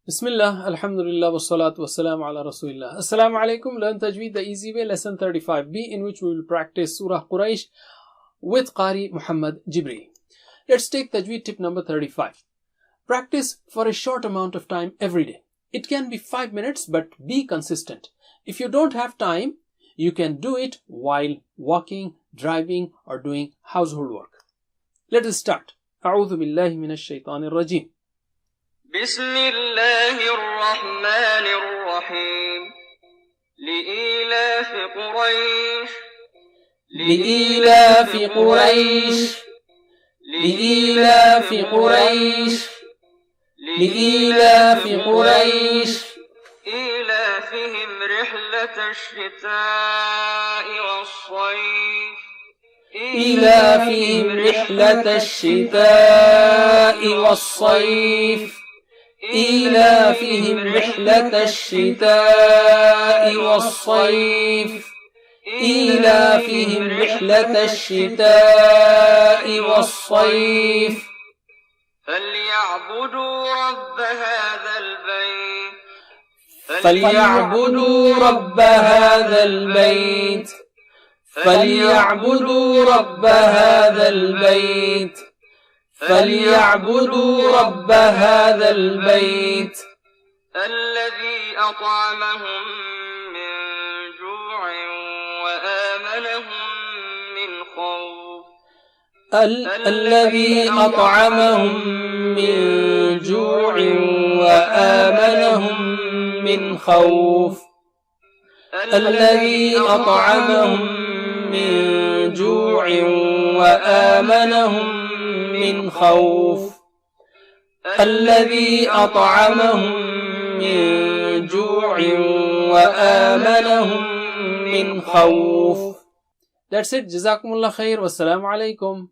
Bismillah, Alhamdulillah, wassalatu wassalamu ala Rasulillah. Assalamu alaikum. Learn Tajweed the easy way, lesson 35b, in which we will practice Surah Quraysh with Qari Muhammad Jibreel. Let's take Tajweed tip number 35. Practice for a short amount of time every day. It can be 5 minutes, but be consistent. If you don't have time, you can do it while walking, driving, or doing household work. Let us start. أعوذ بالله من الشيطان الرجيم. بسم الله الرحمن الرحيم لإيلاف قريش لإيلاف قريش لإيلاف قريش لإيلاف قريش إيلافهم رحلة الشتاء والصيف إيلافهم رحلة الشتاء والصيف إيلافهم رحلة الشتاء والصيف إيلافهم رحلة الشتاء والصيف فليعبدوا رب هذا البيت فليعبدوا رب هذا البيت فليعبدوا رب هذا البيت فليعبدوا رب هذا البيت الذي أطعمهم من جوع وآمنهم من خوف الذي أطعمهم من جوع وآمنهم من خوف الذي أطعمهم من جوع وآمنهم من خوف الذي أطعمهم من جوع وآمنهم من خوف. That's it. Jazakumullah khair. Wassalamu alaikum.